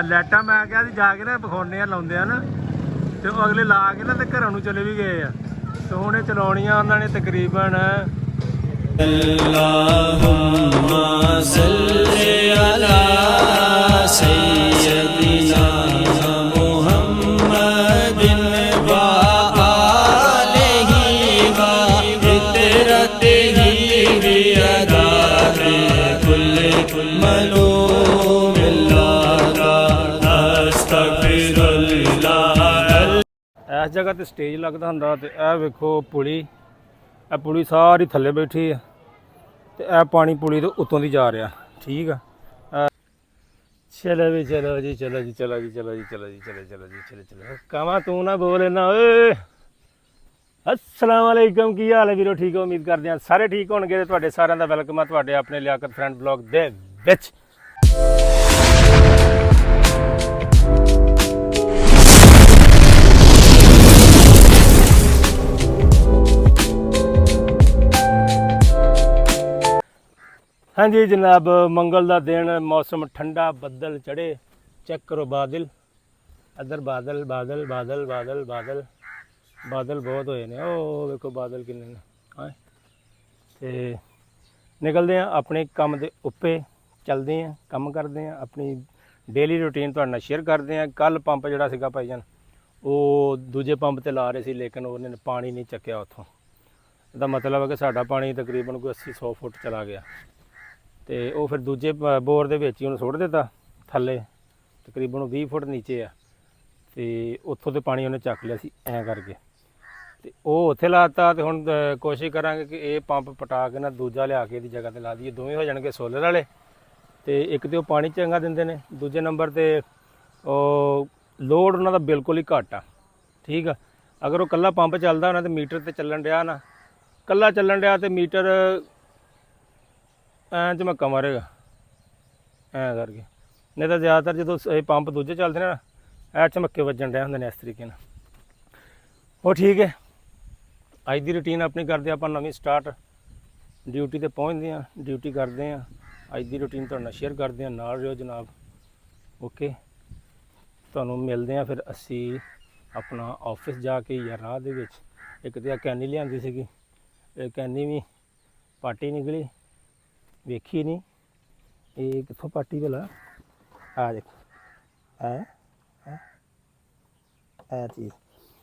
ਲਾਈਟਾਂ मैं क्या जाके ना विखाने लाउंदे आ ना ते अगले ला के ना ते घरों नूं चले भी गए आ ते हुण चलाउणियां उन्हां ने तकरीबन अल्लाहुम्मा सल्ली अला सय्यदिना मुहम्मदिन व आलिहि व इतरतिहि व अदाबि कुल मलूम इस जगह ते स्टेज लगता हुंदा ते ए वेखो पुली ए पुली सारी थल्ले बैठी है ते ए पानी पुली तो उत्तों दी जा रहा ठीक है। चलो भी चलो जी चलो जी चलो जी चलो जी चलो जी चलो चलो जी चलो चलो कामा तू ना बोल ना ओए। अस्सलाम वालेकुम की हाल है वीरो ठीक हो उम्मीद करते हैं सारे ठीक होणगे। तुहाडे सारिਆਂ ਦਾ ਵੈਲਕਮ ਹੈ ਤੁਹਾਡੇ ਆਪਣੇ ਲਿਆਕਤ ਫਰੈਂਡ ਬਲੌਗ ਦੇ ਵਿੱਚ। हाँ जी जनाब मंगल का दिन मौसम ठंडा बदल चढ़े चेक करो बादल इधर बादल बादल बादल बादल बादल बादल बहुत होए ने ओ देखो बादल किन्ने ने हाँ ते निकलते हैं अपने काम के उत्ते चलते हैं काम करते हैं अपनी डेली रूटीन तुहाडे नाल शेयर करते हैं। कल पंप जिहड़ा सीगा भाईजान वो दूजे पंप ते ला रहे सी लेकिन उन्होंने पानी नहीं चक्या उत्थों इसदा मतलब है कि साडा पानी तकरीबन कोई 80-100 फुट चला गया तो वह फिर दूजे बोर के ही उन्हें सुट दिता थले तकरीबन 20 फुट नीचे आ तो उत्थों तो पानी उन्हें चक लिया ऐ करके तो वह उत्थे लाता तो हुण कोशिश करांगे कि ये पंप पटा के ना दूजा लिया के जगह पर ला दीए दोवें हो जाएंगे सोलर वाले तो एक तो पानी चंगा देंदे ने दूजे नंबर पर लोड उन्हों का बिल्कुल ही घट आ ठीक है। अगर वो कल्ला पंप चलता होना तो मीटर तो चलन रहा ना कल्ला चलन रहा तो मीटर ऐं झमक्का मारेगा ऐ करके नहीं तो ज़्यादातर जो पंप दूजे चलते हैं ना ऐ झमक्के वजन रहे होंगे इस तरीके ना वो ठीक है। अज की रूटीन अपनी करते आप नवीं स्टार्ट ड्यूटी पर पहुँचते हैं ड्यूटी करते हैं अज की रूटीन तुहाडे नाल शेयर करते हैं नाल रहो जनाब ओके। तुहानूं मिलते हैं फिर असी अपना ऑफिस जाके या राह दे विच एक तो कैनी लिआंदी सीगी कैनी भी पार्टी निकली वेखी नहीं ये कितों पार्टी भला आ देखो ऐ चीज़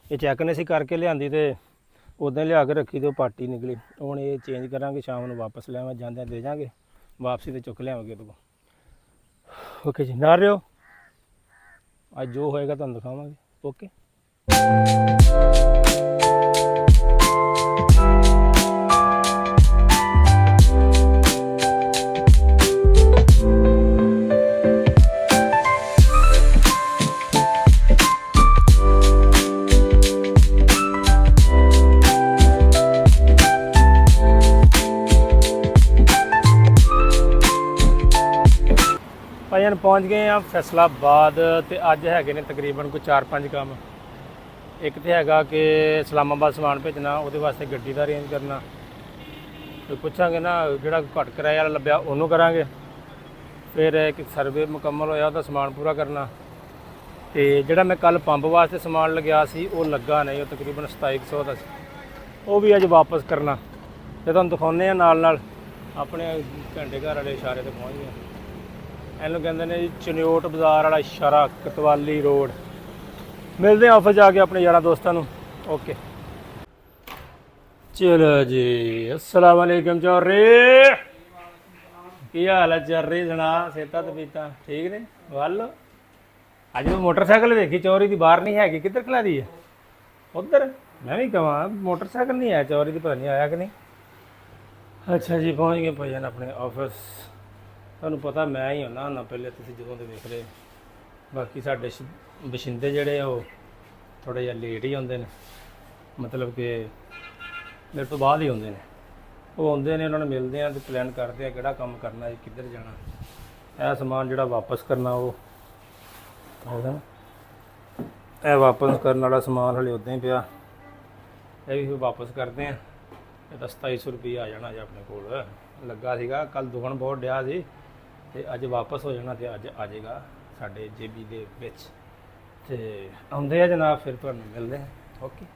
ये चैक ने सी करके लियांदी तो उदा लिया के रखी तो पार्टी निकली हुण ये चेंज करांगे शाम को वापस लियावां जांदे दे जाएंगे वापसी तो चुक लियावांगे तो ओके जी नाल रहियो अज जो होएगा तुहानूं दिखावांगे ओके। भाईजान पहुँच गए हैं फैसलाबाद तो अज है ने तकरीबन कोई 4-5 काम एक तो है कि इस्लामाबाद समान भेजना वो वास्ते गड्डी का अरेंज करना तो पूछांगे ना जोड़ा घट किराए वाला लभ्या उन्होंने करांगे फिर एक सर्वे मुकम्मल होया उसका समान पूरा करना तो जोड़ा मैं कल पंप वास्ते समान लग्या सी वो लगा नहीं वो तकरीबन 2700 का वो भी अज वापस करना तो तुहानूं दिखाउने आ नाल अपने घंटे घर वाले इशारे पर पहुँच गए इन्हों कहते हैं जी चनियोट बाज़ार वाला इशारा कतवाली रोड मिलते हैं ऑफिस जाके अपने यार दोस्तों ओके। चलो जी अस्सलाम वालेकुम चौरे की हाल है चौरे सुना सेहत तबीयत ठीक ने वाल अज तो मोटरसाइकिल देखी चौरी की बाहर नहीं हैगी किधर खला दी है उधर मैं भी कहा मोटरसाइकिल नहीं आया चौरी की पता नहीं आया कि नहीं। अच्छा जी पहुँच गए भाईजान अपने ऑफिस तुहानूं पता मैं ही होना ना पहले तुसीं जदों दे देख रहे बाकी साडे बशिंदे जिहड़े थोड़े जिहा लेट ही आउंदे ने मतलब कि मेरे तो बाद ही आउंदे ने वो आउंदे ने उन्होंने मिलते हैं तो प्लान करते हैं किहड़ा काम करना है किधर जाना यह समान जिहड़ा वापस करना वो यह वापस करने वाला समान हले उदां ही पिया ये भी वापस करते हैं ये तो 2700 रुपये आ जाना जो अपने कोल लगा सीगा कल दुखन बहुत डिया सी ਤੇ ਅੱਜ ਵਾਪਸ ਹੋ ਜਾਣਾ ਤੇ ਅੱਜ ਆ ਜਾਏਗਾ ਸਾਡੇ ਜੇਬੀ ਦੇ ਵਿੱਚ। ਤੇ ਆਉਂਦੇ ਆ ਜਨਾਬ ਫਿਰ ਤੁਹਾਨੂੰ ਮਿਲਦੇ ਆ। ਓਕੇ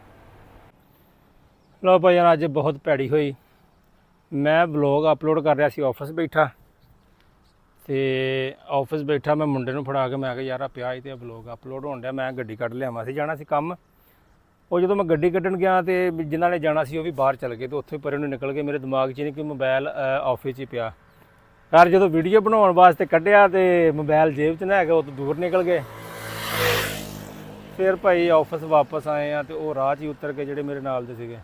ਲਓ ਭਾਈ ਅੱਜ ਬਹੁਤ ਭੈੜੀ ਹੋਈ। ਮੈਂ ਵਲੌਗ ਅਪਲੋਡ ਕਰ ਰਿਹਾ ਸੀ ਆਫਿਸ ਬੈਠਾ, ਤੇ ਆਫਿਸ ਬੈਠਾ ਮੈਂ ਮੁੰਡੇ ਨੂੰ ਫੜਾ ਕੇ ਮੈਂ ਕਿਹਾ ਯਾਰ ਆ ਪਿਆ ਸੀ ਤੇ ਵਲੌਗ ਅਪਲੋਡ ਹੋਣ ਡਿਆ, ਮੈਂ ਗੱਡੀ ਕੱਢ ਲਿਆਵਾਂ ਸੀ, ਜਾਣਾ ਸੀ ਕੰਮ। ਉਹ ਜਦੋਂ ਮੈਂ ਗੱਡੀ ਕੱਢਣ ਗਿਆ ਤੇ ਜਿਨ੍ਹਾਂ ਨੇ ਜਾਣਾ ਸੀ ਉਹ ਵੀ ਬਾਹਰ ਚਲੇ ਗਏ ਤੇ ਉੱਥੇ ਪਰੇ ਨੂੰ ਨਿਕਲ ਗਏ। ਮੇਰੇ ਦਿਮਾਗ 'ਚ ਨਹੀਂ ਕਿ ਮੋਬਾਈਲ ਆਫਿਸ 'ਚ ਹੀ ਪਿਆ। ਯਾਰ ਜਦੋਂ ਵੀਡੀਓ ਬਣਾਉਣ ਵਾਸਤੇ ਕੱਢਿਆ ਤੇ ਮੋਬਾਈਲ ਜੇਬ 'ਚ ਨਾ ਹੈਗਾ, ਉਹ ਤੋਂ ਦੂਰ ਨਿਕਲ ਗਏ। ਫਿਰ ਭਾਈ ਆਫਿਸ ਵਾਪਸ ਆਏ ਆ ਤੇ ਉਹ ਰਾਹ 'ਚ ਹੀ ਉਤਰ ਕੇ ਜਿਹੜੇ ਮੇਰੇ ਨਾਲ ਦੇ ਸੀਗੇ,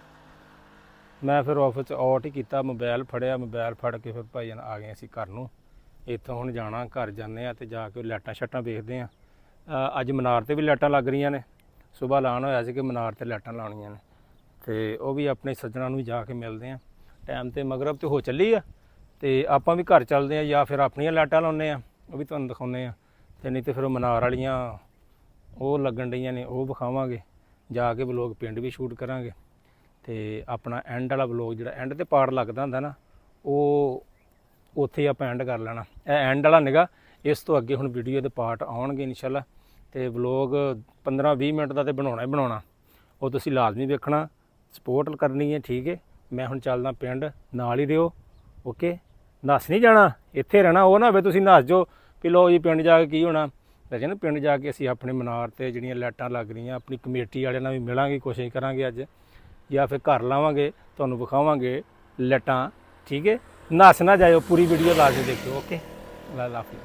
ਮੈਂ ਫਿਰ ਆਫਿਸ 'ਚ ਆਊਟ ਹੀ ਕੀਤਾ, ਮੋਬਾਈਲ ਫੜਿਆ, ਮੋਬਾਈਲ ਫੜ ਕੇ ਫਿਰ ਭਾਈ ਆ ਗਏ ਅਸੀਂ ਘਰ ਨੂੰ। ਇੱਥੋਂ ਹੁਣ ਜਾਣਾ, ਘਰ ਜਾਂਦੇ ਆ ਤੇ ਜਾ ਕੇ ਲਾਈਟਾਂ ਸ਼ਾਟਾਂ ਵੇਖਦੇ ਆ। ਅੱਜ ਮਨਾਰ ਤੇ ਵੀ ਲਾਈਟਾਂ ਲੱਗ ਰਹੀਆਂ ਨੇ, ਸੁਬਾਹ ਐਲਾਨ ਹੋਇਆ ਸੀ ਕਿ ਮਨਾਰ ਤੇ ਲਾਈਟਾਂ ਲਾਉਣੀਆਂ ਨੇ, ਤੇ ਉਹ ਵੀ ਆਪਣੇ ਸੱਜਣਾਂ ਨੂੰ ਜਾ ਕੇ ਮਿਲਦੇ ਆ। ਟਾਈਮ ਤੇ ਮਗਰਬ ਤੇ ਹੋ ਚੱਲੀ ਆ, ਤੇ ਆਪਾਂ ਵੀ ਘਰ ਚੱਲਦੇ ਆ ਜਾਂ ਫਿਰ ਆਪਣੀਆਂ ਲਾਈਟਾਂ ਲਾਉਂਦੇ ਆ, ਉਹ ਵੀ ਤੁਹਾਨੂੰ ਦਿਖਾਉਂਦੇ ਆ। ਤੇ ਨਹੀਂ ਤੇ ਫਿਰ ਉਹ ਮਨਾਰ ਵਾਲੀਆਂ ਉਹ ਲੱਗਣ ਡਈਆਂ ਨੇ, ਉਹ ਵਿਖਾਵਾਂਗੇ ਜਾ ਕੇ। ਵਲੋਗ ਪਿੰਡ ਵੀ ਸ਼ੂਟ ਕਰਾਂਗੇ ਤੇ ਆਪਣਾ ਐਂਡ ਵਾਲਾ ਵਲੋਗ ਜਿਹੜਾ ਐਂਡ ਤੇ ਪਾਰਟ ਲੱਗਦਾ ਹੁੰਦਾ ਨਾ, ਉਹ ਉੱਥੇ ਆਪਾਂ ਐਂਡ ਕਰ ਲੈਣਾ। ਇਹ ਐਂਡ ਵਾਲਾ ਨਿਗਾ, ਇਸ ਤੋਂ ਅੱਗੇ ਹੁਣ ਵੀਡੀਓ ਦੇ ਪਾਰਟ ਆਉਣਗੇ ਇਨਸ਼ਾਅੱਲਾ। ਤੇ ਵਲੋਗ 15-20 ਮਿੰਟ ਦਾ ਤੇ ਬਣਾਉਣਾ ਹੀ ਬਣਾਉਣਾ, ਉਹ ਤੁਸੀਂ ਲਾਜ਼ਮੀ ਵੇਖਣਾ, ਸਪੋਰਟ ਕਰਨੀ ਹੈ, ਠੀਕ ਹੈ। ਮੈਂ ਹੁਣ ਚੱਲਦਾ ਪਿੰਡ, ਨਾਲ ਹੀ ਰਿਓ। ਓਕੇ, ਨੱਸ ਨਹੀਂ ਜਾਣਾ, ਇੱਥੇ ਰਹਿਣਾ। ਉਹ ਨਾ ਹੋਵੇ ਤੁਸੀਂ ਨੱਸ ਜਾਓ ਵੀ ਲਓ ਜੀ ਪਿੰਡ ਜਾ ਕੇ ਕੀ ਹੋਣਾ। ਲੇਕਿਨ ਪਿੰਡ ਜਾ ਕੇ ਅਸੀਂ ਆਪਣੇ ਮਨਾਰ ਤੇ ਜਿਹੜੀਆਂ ਲਾਈਟਾਂ ਲੱਗ ਰਹੀਆਂ, ਆਪਣੀ ਕਮੇਟੀ ਵਾਲਿਆਂ ਨਾਲ ਵੀ ਮਿਲਾਂਗੇ, ਕੋਸ਼ਿਸ਼ ਕਰਾਂਗੇ ਅੱਜ, ਜਾਂ ਫਿਰ ਘਰ ਲਾਵਾਂਗੇ, ਤੁਹਾਨੂੰ ਵਿਖਾਵਾਂਗੇ ਲਾਈਟਾਂ, ਠੀਕ ਹੈ। ਨੱਸ ਨਾ ਜਾਇਓ, ਪੂਰੀ ਵੀਡੀਓ ਲਾ ਕੇ ਦੇਖਿਓ। ਓਕੇ, ਅੱਲਾ ਹਾਫਿਜ਼।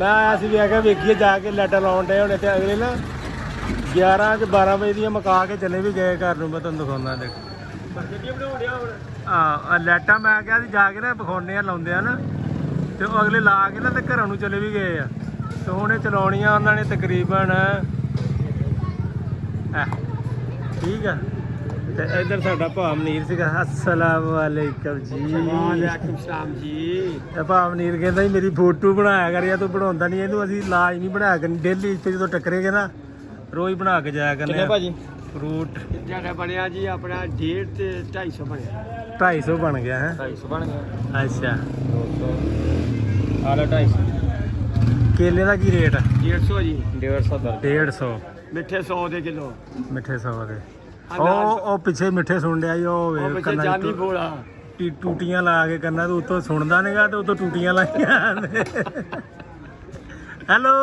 ਮੈਂ ਆਇਆ ਸੀ ਵੀ ਆ ਕੇ ਵੇਖੀਏ ਜਾ ਕੇ ਲਾਈਟਾਂ ਲਾਉਣ ਡਏ ਹੋਣੇ, ਤੇ ਅਗਲੇ ਨਾ 11 ਤੇ 12 ਵਜੇ ਦੀਆਂ ਮੁਕਾ ਕੇ ਚਲੇ ਵੀ ਗਏ ਘਰ ਨੂੰ। ਮੈਂ ਤੁਹਾਨੂੰ ਦਿਖਾਉਂਦਾ, ਦੇਖੋ ਲਾਈਟਾਂ ਮੈਂ ਕਿਹਾ ਸੀ ਜਾ ਕੇ ਨਾ ਵਿਖਾਉਂਦੇ ਆ, ਲਾਉਂਦੇ ਆ ਨਾ, ਤੇ ਉਹ ਅਗਲੇ ਲਾ ਕੇ ਨਾ ਤੇ ਘਰਾਂ ਨੂੰ ਚਲੇ ਵੀ ਗਏ ਆ। ਤੇ ਹੁਣ ਇਹ ਚਲਾਉਣੀਆਂ ਉਹਨਾਂ ਨੇ ਤਕਰੀਬਨ, ਠੀਕ ਆ। ਤੇ ਇੱਧਰ ਸਾਡਾ ਭਾ ਮਨੀਰ ਸੀਗਾ। ਅਸਲਾਮ ਵਾਲੇਕਮ ਜੀ। ਵਾਲੇਕਮ ਸਲਾਮ ਜੀ। ਤੇ ਭਾ ਮਨੀਰ ਕਹਿੰਦਾ ਜੀ ਮੇਰੀ ਫੋਟੋ ਬਣਾਇਆ ਕਰ, ਜਾਂ ਤੂੰ ਬਣਾਉਂਦਾ ਨਹੀਂ, ਇਹਨੂੰ ਅਸੀਂ ਲਾਜ਼ਮੀ ਬਣਾਇਆ ਕਰਨੀ ਡੇਲੀ। ਇੱਥੇ ਜਦੋਂ ਟੱਕਰੇਗੇ ਨਾ ਰੋਜ਼ ਬਣਾ ਕੇ ਜਾਇਆ ਕਰਨੇ ਭਾਜੀ। ਫਰੂਟ ਜਿਹੜਾ ਬਣਿਆ ਜੀ ਆਪਣਾ 1.5 ਤੇ 250 ਬਣਿਆ। 250 ਬਣ ਗਿਆ ਹੈ? 250 ਬਣ ਗਿਆ। ਅੱਛਾ, 200 ਆਲਾ 250। ਕੇਲੇ ਦਾ ਕੀ ਰੇਟ? 150 ਜੀ। 150 ਮਿੱਠੇ 100 ਦੇ ਕਿਲੋ। ਮਿੱਠੇ 100 ਦੇ। ਉਹ ਪਿੱਛੇ ਮਿੱਠੇ ਸੁਣ ਡਿਆ ਜੀ, ਉਹ ਜਾਨੀ ਬੋਲਾ ਟੂਟੀਆਂ ਲਾ ਕੇ ਕਰਨਾ, ਤੇ ਉੱਤੋਂ ਸੁਣਦਾ ਨਹੀਂਗਾ ਤੇ ਉੱਤੋਂ ਟੂਟੀਆਂ ਲਾਈਆਂ। ਹੈਲੋ,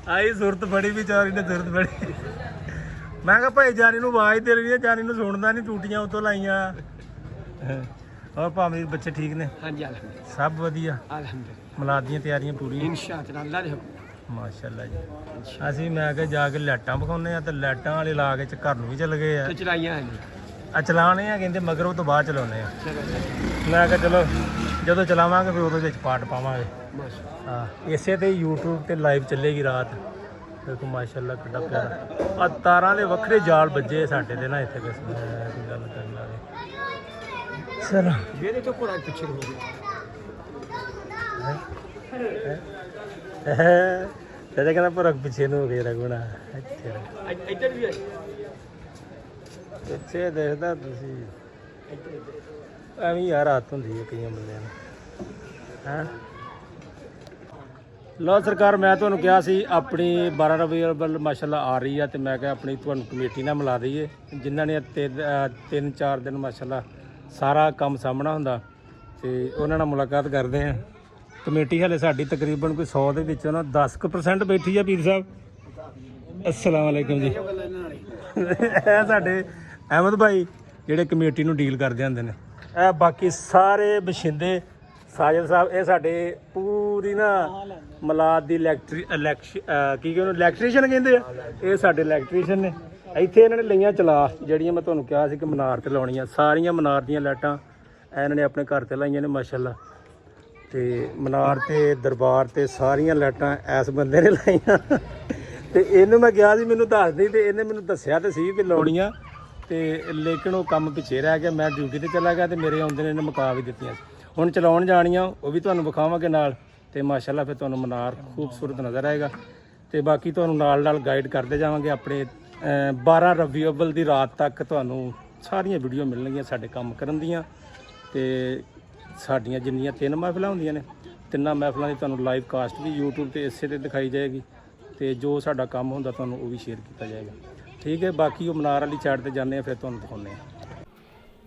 ਆਈ ਸੁਰਤ ਬੜੀ, ਵਿਚਾਰੀ ਨੇ ਸੁਰਤ ਬੜੀ। ਮੈਂ ਕਿਹਾ ਭਾਈ ਜਾਨੀ ਨੂੰ ਆਵਾਜ਼ ਦੇ ਰਹੀ ਹੈ, ਜਾਨੀ ਨੂੰ ਸੁਣਦਾ ਨਹੀਂ, ਟੂਟੀਆਂ ਉੱਤੋਂ ਲਾਈਆਂ। ਹੋਰ ਭਾਵੇਂ ਬੱਚੇ ਠੀਕ ਨੇ? ਹਾਂਜੀ ਸਭ ਵਧੀਆ, ਮਿਲਾਦ ਦੀਆਂ ਤਿਆਰੀਆਂ ਪੂਰੀਆਂ ਇਨਸ਼ਾਅੱਲਾ ਦੇ ਮਾਸ਼ਾਅੱਲਾ ਜੀ। ਅਸੀਂ ਮੈਂ ਕਿਹਾ ਜਾ ਕੇ ਲਾਈਟਾਂ ਵਿਖਾਉਂਦੇ ਆ, ਤੇ ਲਾਈਟਾਂ ਵਾਲੇ ਲਾ ਕੇ ਘਰ ਨੂੰ ਵੀ ਚਲ ਗਏ ਆ। ਚਲਾਈਆਂ ਚਲਾਉਣੇ ਆ, ਕਹਿੰਦੇ ਮਗਰ ਉਹ ਤੋਂ ਬਾਅਦ ਚਲਾਉਂਦੇ ਆ। ਮੈਂ ਕਿਹਾ ਚਲੋ ਜਦੋਂ ਚਲਾਵਾਂਗੇ ਫਿਰ ਉਹਦੇ ਵਿੱਚ ਪਾਰਟ ਪਾਵਾਂਗੇ। ਹਾਂ, ਇਸੇ ਤੇ YouTube ਤੇ ਲਾਈਵ ਚੱਲੇਗੀ ਰਾਤ। ਦੇਖੋ ਮਾਸ਼ਾਅੱਲਾ ਕਿੱਡਾ ਪਿਆਰਾ। ਆ ਤਾਰਾਂ ਦੇ ਵੱਖਰੇ ਜਾਲ ਵੱਜੇ ਸਾਡੇ ਤੇ ਨਾ ਇੱਥੇ, ਕੋਈ ਗੱਲ ਕਰਨ ਵਾਲੇ। ਚਲੋ ਇਹਦੇ ਤੋਂ ਪੂਰਾ ਪਿੱਛੇ ਹੋ ਗਿਆ। ਚਾਚਾ ਕਹਿੰਦਾ ਪੂਰਾ ਪਿੱਛੇ ਨੂੰ ਹੋ ਗਿਆ ਰਗਣਾ। ਇੱਧਰ ਵੀ ਪਿੱਛੇ ਦੇਖਦਾ ਤੁਸੀਂ, ਐਵੇਂ ਯਾਰ ਹੱਥ ਹੁੰਦੀ ਹੈ ਕਈਆਂ ਬੰਦਿਆਂ ਨੂੰ, ਹੈਂ। ਲਓ ਸਰਕਾਰ, ਮੈਂ ਤੁਹਾਨੂੰ ਕਿਹਾ ਸੀ ਆਪਣੀ 12 ਰਬੀਉਲ ਅੱਵਲ ਮਾਸ਼ਾਅੱਲਾ ਆ ਰਹੀ ਆ, ਤੇ ਮੈਂ ਕਿਹਾ ਆਪਣੀ ਤੁਹਾਨੂੰ ਕਮੇਟੀ ਨਾਲ ਮਿਲਾ ਦਈਏ, ਜਿਨ੍ਹਾਂ ਨੇ 3-4 ਦਿਨ ਮਾਸ਼ਾਅੱਲਾ ਸਾਰਾ ਕੰਮ ਸਾਹਮਣਾ ਹੁੰਦਾ, ਤੇ ਉਹਨਾਂ ਨਾਲ ਮੁਲਾਕਾਤ ਕਰਦੇ ਆ। ਕਮੇਟੀ ਹਾਲੇ ਸਾਡੀ ਤਕਰੀਬਨ ਕੋਈ 100 ਦੇ ਵਿੱਚੋਂ ਨਾ 10% ਬੈਠੀ ਆ। ਪੀਰ ਸਾਹਿਬ अस्सलाम वालेकुम जी। ਇਹ ਸਾਡੇ ਅਹਿਮਦ ਭਾਈ ਜਿਹੜੇ ਕਮੇਟੀ ਨੂੰ ਡੀਲ ਕਰਦੇ ਹੁੰਦੇ ਨੇ। ਇਹ ਬਾਕੀ ਸਾਰੇ ਬਸ਼ਿੰਦੇ ਸਾਜਦ ਸਾਹਿਬ ਇਹ ਸਾਡੇ ਪੂਰੀ ਨਾ ਮਲਾਦ ਦੀ ਇਲੈਕਟ੍ਰੀਸ਼ੀਅਨ ਕਹਿੰਦੇ ਆ, ਇਹ ਸਾਡੇ ਇਲੈਕਟ੍ਰੀਸ਼ੀਅਨ ਨੇ। ਇੱਥੇ ਇਹਨਾਂ ਨੇ ਲਈਆਂ ਚਲਾ ਜਿਹੜੀਆਂ ਮੈਂ ਤੁਹਾਨੂੰ ਕਿਹਾ ਸੀ ਕਿ ਮਨਾਰ ਤੇ ਲਾਉਣੀਆਂ, ਸਾਰੀਆਂ ਮਨਾਰ ਦੀਆਂ ਲਾਈਟਾਂ ਇਹਨਾਂ ਨੇ ਆਪਣੇ ਘਰ ਤੇ ਲਾਈਆਂ ਨੇ ਮਾਸ਼ਾਅੱਲਾ। ਤੇ ਮਨਾਰ ਤੇ ਦਰਬਾਰ ਤੇ ਸਾਰੀਆਂ ਲਾਈਟਾਂ ਇਸ ਬੰਦੇ ਨੇ ਲਾਈਆਂ। ਤੇ ਇਹਨੂੰ ਮੈਂ ਕਿਹਾ ਸੀ ਮੈਨੂੰ ਦੱਸ ਦੇ, ਤੇ ਇਹਨੇ ਮੈਨੂੰ ਦੱਸਿਆ ਤੇ ਸੀ ਵੀ ਲਾਉਣੀਆਂ, ਤੇ ਲੇਕਿਨ ਉਹ ਕੰਮ ਪਿੱਛੇ ਰਹਿ ਗਿਆ। ਮੈਂ ਡਿਊਟੀ ਤੇ ਚਲਾ ਗਿਆ ਤੇ ਮੇਰੇ ਆਉਂਦੇ ਨੇ ਇਹਨੇ ਮੁਕਾ ਵੀ ਦਿੱਤੀਆਂ। ਹੁਣ ਚਲਾਉਣ ਜਾਣੀਆਂ ਉਹ ਵੀ ਤੁਹਾਨੂੰ ਵਿਖਾਵਾਂਗੇ ਨਾਲ, ਤੇ ਮਾਸ਼ਾਅੱਲਾ ਫਿਰ ਤੁਹਾਨੂੰ ਮਨਾਰ ਖੂਬਸੂਰਤ ਨਜ਼ਰ ਆਏਗਾ। ਤੇ ਬਾਕੀ ਤੁਹਾਨੂੰ ਨਾਲ ਨਾਲ ਗਾਈਡ ਕਰਦੇ ਜਾਵਾਂਗੇ ਆਪਣੇ 12 ਰਬੀ ਅਵਲ ਦੀ ਰਾਤ ਤੱਕ ਤੁਹਾਨੂੰ ਸਾਰੀਆਂ ਵੀਡੀਓ ਮਿਲਣਗੀਆਂ ਸਾਡੇ ਕੰਮ ਕਰਨ ਦੀਆਂ। ਤੇ ਸਾਡੀਆਂ ਜਿੰਨੀਆਂ 3 ਮਹਿਫਲਾਂ ਹੁੰਦੀਆਂ ਨੇ, ਤਿੰਨਾਂ ਮਹਿਫਲਾਂ ਦੀ ਤੁਹਾਨੂੰ ਲਾਈਵ ਕਾਸਟ ਵੀ YouTube ਤੇ ਇਸੇ ਤੇ ਦਿਖਾਈ ਜਾਏਗੀ, ਤੇ ਜੋ ਸਾਡਾ ਕੰਮ ਹੁੰਦਾ ਤੁਹਾਨੂੰ ਉਹ ਵੀ ਸ਼ੇਅਰ ਕੀਤਾ ਜਾਏਗਾ। ਠੀਕ ਹੈ, ਬਾਕੀ ਉਹ ਮਨਾਰ ਵਾਲੀ ਸਾਈਡ ਤੇ ਜਾਂਦੇ ਆ, ਫਿਰ ਤੁਹਾਨੂੰ ਦਿਖਾਉਂਦੇ ਆ।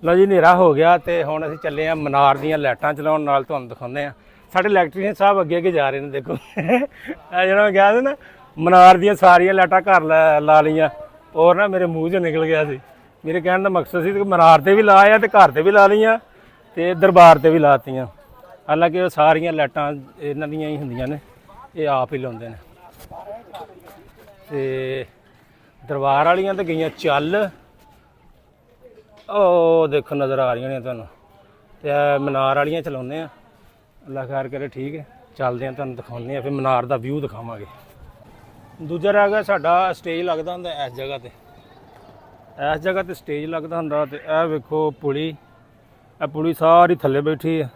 ਲਓ ਜੀ, ਹਨੇਰਾ ਹੋ ਗਿਆ ਤੇ ਹੁਣ ਅਸੀਂ ਚੱਲੇ ਆ ਮਨਾਰ ਦੀਆਂ ਲਾਈਟਾਂ ਚਲਾਉਣ, ਨਾਲ ਤੁਹਾਨੂੰ ਦਿਖਾਉਂਦੇ ਆ। ਸਾਡੇ ਇਲੈਕਟ੍ਰੀਸ਼ੀਅਨ ਸਾਹਿਬ ਅੱਗੇ ਅੱਗੇ ਜਾ ਰਹੇ ਨੇ, ਦੇਖੋ ਇਹ ਜਿਹੜਾ ਮੈਂ ਕਿਹਾ ਸੀ ਨਾ ਮਨਾਰ ਦੀਆਂ ਸਾਰੀਆਂ ਲਾਈਟਾਂ ਘਰ ਲਾ ਲਈਆਂ, ਔਰ ਨਾ ਮੇਰੇ ਮੂੰਹ 'ਚੋਂ ਨਿਕਲ ਗਿਆ ਸੀ। ਮੇਰੇ ਕਹਿਣ ਦਾ ਮਕਸਦ ਸੀ ਕਿ ਮਨਾਰ ਤੇ ਵੀ ਲਾਇਆ ਤੇ ਘਰ ਤੇ ਵੀ ਲਾ ਲਈਆਂ ਤੇ ਦਰਬਾਰ ਤੇ ਵੀ ਲਾਤੀਆਂ। ਹਾਲਾਂਕਿ ਉਹ ਸਾਰੀਆਂ ਲਾਈਟਾਂ ਇਹਨਾਂ ਦੀਆਂ ਹੀ ਹੁੰਦੀਆਂ ਨੇ, ਇਹ ਆਪ ਹੀ ਲਾਉਂਦੇ ਨੇ। ਤੇ ਦਰਬਾਰ ਵਾਲੀਆਂ ਤਾਂ ਗਈਆਂ ਚੱਲ, ਉਹ ਦੇਖੋ ਨਜ਼ਰ ਆ ਰਹੀਆਂ ਨੇ ਤੁਹਾਨੂੰ। ਤੇ ਮਨਾਰ ਵਾਲੀਆਂ ਚਲਾਉਂਦੇ ਆ, ਅੱਲਾ ਖੈਰ ਕਰੇ। ਠੀਕ ਹੈ, ਚੱਲਦੇ ਆ, ਤੁਹਾਨੂੰ ਦਿਖਾਉਂਦੇ ਆ, ਫਿਰ ਮਨਾਰ ਦਾ ਵਿਊ ਦਿਖਾਵਾਂਗੇ। ਦੂਜਾ ਰਹਿ ਗਿਆ ਸਾਡਾ ਸਟੇਜ ਲੱਗਦਾ ਹੁੰਦਾ ਇਸ ਜਗ੍ਹਾ ਤੇ, ਇਸ ਜਗ੍ਹਾ ਤੇ ਸਟੇਜ ਲੱਗਦਾ ਹੁੰਦਾ। ਤੇ ਇਹ ਵੇਖੋ ਪੁਲੀ, ਇਹ ਪੁਲੀ ਸਾਰੀ ਥੱਲੇ ਬੈਠੀ ਆ,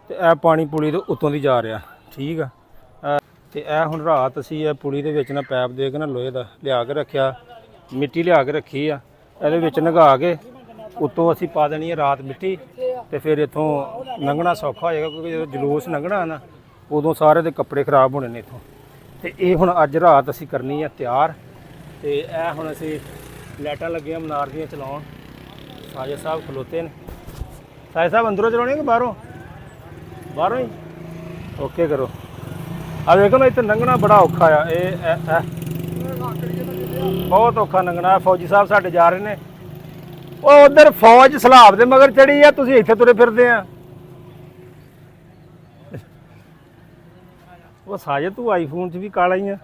ਤੇ ਇਹ ਪਾਣੀ ਪੁਲੀ ਦੇ ਉੱਤੋਂ ਦੀ ਜਾ ਰਿਹਾ। ਠੀਕ ਆ, ਤੇ ਇਹ ਹੁਣ ਰਾਤ ਅਸੀਂ ਇਹ ਪੁਲੀ ਦੇ ਵਿੱਚ ਨਾ ਪੈਪ ਦੇ ਕੇ ਨਾ ਲੋਹੇ ਦਾ ਲਿਆ ਕੇ ਰੱਖਿਆ, ਮਿੱਟੀ ਲਿਆ ਕੇ ਰੱਖੀ ਆ, ਇਹਦੇ ਵਿੱਚ ਨਗਾ ਕੇ ਉੱਤੋਂ ਅਸੀਂ ਪਾ ਦੇਣੀ ਹੈ ਰਾਤ ਮਿੱਟੀ, ਤੇ ਫਿਰ ਇੱਥੋਂ ਲੰਘਣਾ ਸੌਖਾ ਹੋ ਜਾਏਗਾ। ਕਿਉਂਕਿ ਜਦੋਂ ਜਲੂਸ ਲੰਘਣਾ ਨਾ ਉਦੋਂ ਸਾਰੇ ਦੇ ਕੱਪੜੇ ਖਰਾਬ ਹੋਣੇ ਨੇ ਇੱਥੋਂ। ਤੇ ਇਹ ਹੁਣ ਅੱਜ ਰਾਤ ਅਸੀਂ ਕਰਨੀ ਆ ਤਿਆਰ। ਤੇ ਇਹ ਹੁਣ ਅਸੀਂ ਲਾਈਟਾਂ ਲੱਗੀਆਂ ਮਨਾਰ ਦੀਆਂ ਚਲਾਉਣ। ਸਾਜਦ ਸਾਹਿਬ ਖਲੋਤੇ ਨੇ। ਸਾਜਦ ਸਾਹਿਬ ਅੰਦਰੋਂ ਚਲਾਉਣੇ ਕਿ ਬਾਹਰੋਂ? ਬਾਹਰੋਂ ਹੀ ਓਕੇ ਕਰੋ। ਆ ਵੇਖੋ ਨਾ ਇੱਥੇ ਲੰਘਣਾ ਬੜਾ ਔਖਾ ਆ, ਇਹ ਬਹੁਤ ਔਖਾ ਲੰਘਣਾ। ਫੌਜੀ ਸਾਹਿਬ ਸਾਡੇ ਜਾ ਰਹੇ ਨੇ, ਉਹ ਉਧਰ ਫੌਜ ਸਲਾਬ ਦੇ ਮਗਰ ਚੜੀ ਆ, ਤੁਸੀਂ ਇੱਥੇ ਤੁਰੇ ਫਿਰਦੇ ਆ। ਉਹ ਸਾਜਦ ਤੂੰ ਆਈਫੋਨ 'ਚ ਵੀ ਕਾਲਾ ਹੀ ਆ।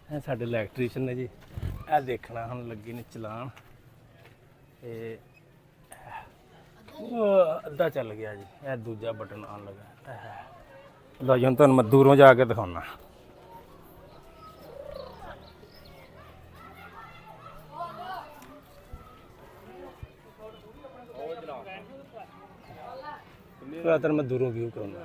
ਇਹ ਸਾਡੇ ਇਲੈਕਟ੍ਰੀਸ਼ੀਅਨ ਨੇ ਜੀ, ਇਹ ਦੇਖਣਾ ਹੁਣ ਲੱਗੇ ਨੇ ਚਲਾਉਣ। ਤੇ ਅੱਧਾ ਚੱਲ ਗਿਆ ਜੀ, ਇਹ ਦੂਜਾ ਬਟਨ ਆਉਣ ਲੱਗਾ। ਲਓ ਜੀ, ਹੁਣ ਤੁਹਾਨੂੰ ਮੈਂ ਦੂਰੋਂ ਜਾ ਕੇ ਦਿਖਾਉਣਾ। ਤੈਨੂੰ ਮੈਂ ਦੂਰੋਂ ਵਿਊ ਕਰਾਉਣਾ।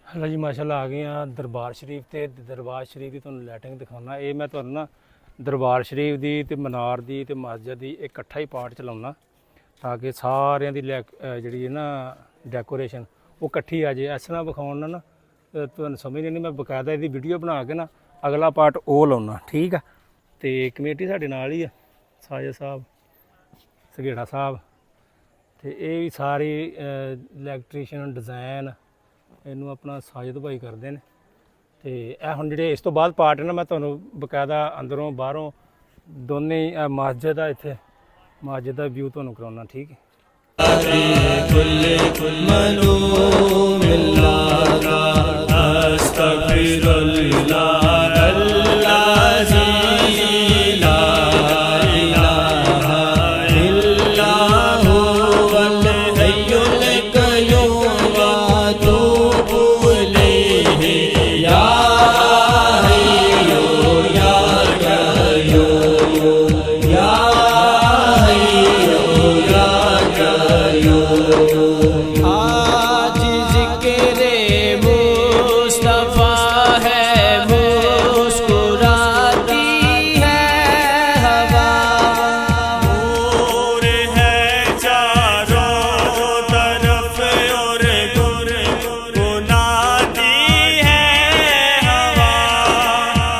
हेलो जी माशाल्लाह आ गए हैं दरबार शरीफ ते दरबार शरीफ की तुहानूं लाइटिंग दिखाना। ये मैं तुहानूं ना दरबार शरीफ दी ते मनार दी ते मस्जिद दी इकट्ठा ही पार्ट चलाउणा ताकि सारियां दी जिहड़ी है ना डेकोरेशन वो इकट्ठी आ जाए। इस तरह विखाउण ना तुहानूं समझ नहीं, मैं बकायदा इहदी वीडियो बना के ना अगला पार्ट वो लाउणा। ठीक है, तो कमेटी साडे नाल ही है, साजद साहब सघेड़ा साहब, तो ये भी सारी इलैक्ट्रीशियन डिज़ाइन ਇਹਨੂੰ ਆਪਣਾ ਸਾਜਦ ਭਾਈ ਕਰਦੇ ਨੇ। ਤੇ ਇਹ ਹੁਣ ਜਿਹੜੇ ਇਸ ਤੋਂ ਬਾਅਦ ਪਾਰਟ ਹੈ ਨਾ ਮੈਂ ਤੁਹਾਨੂੰ ਬਕਾਇਦਾ ਅੰਦਰੋਂ ਬਾਹਰੋਂ ਦੋਨੇ ਮਸਜਿਦ ਆ ਇੱਥੇ ਮਸਜਿਦ ਦਾ ਵਿਊ ਤੁਹਾਨੂੰ ਕਰਾਉਣਾ, ਠੀਕ ਹੈ। كل ملوم الله أستغفر الله الذي لا إله إلا هو الحي القيوم وأتوب إليه يا حي يا قيوم يا آج ذکر مصطفیٰ ہے مسکراتی ہے ہوا نور ہے چاروں طرف اور گنگناتی ہے ہوا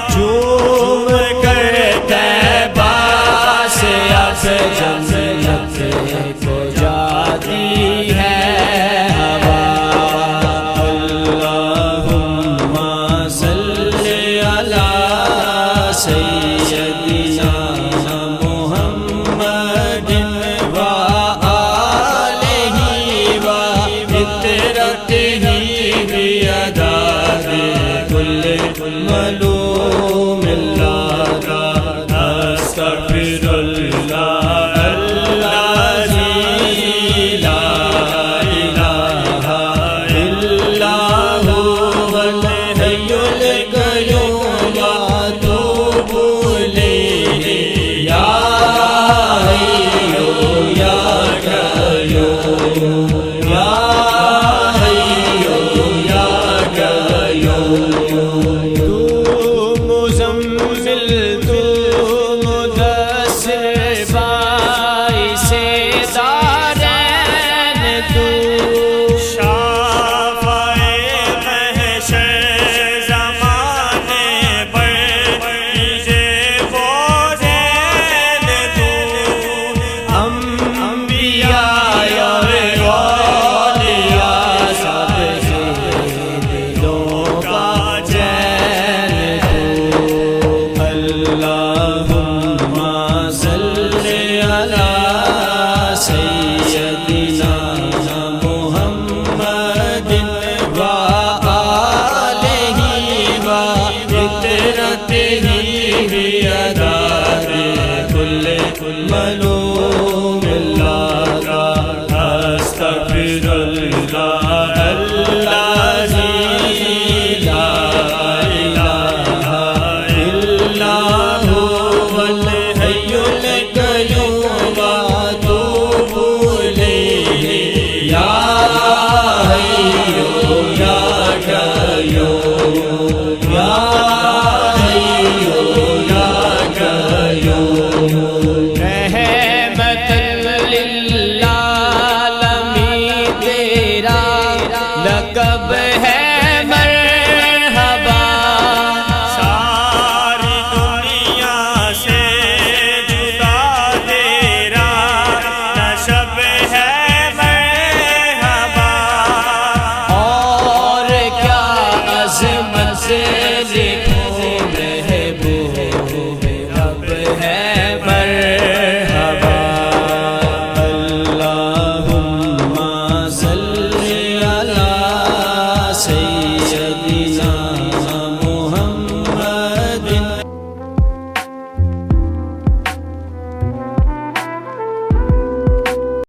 جھوم کر طیبہ سے اب جنت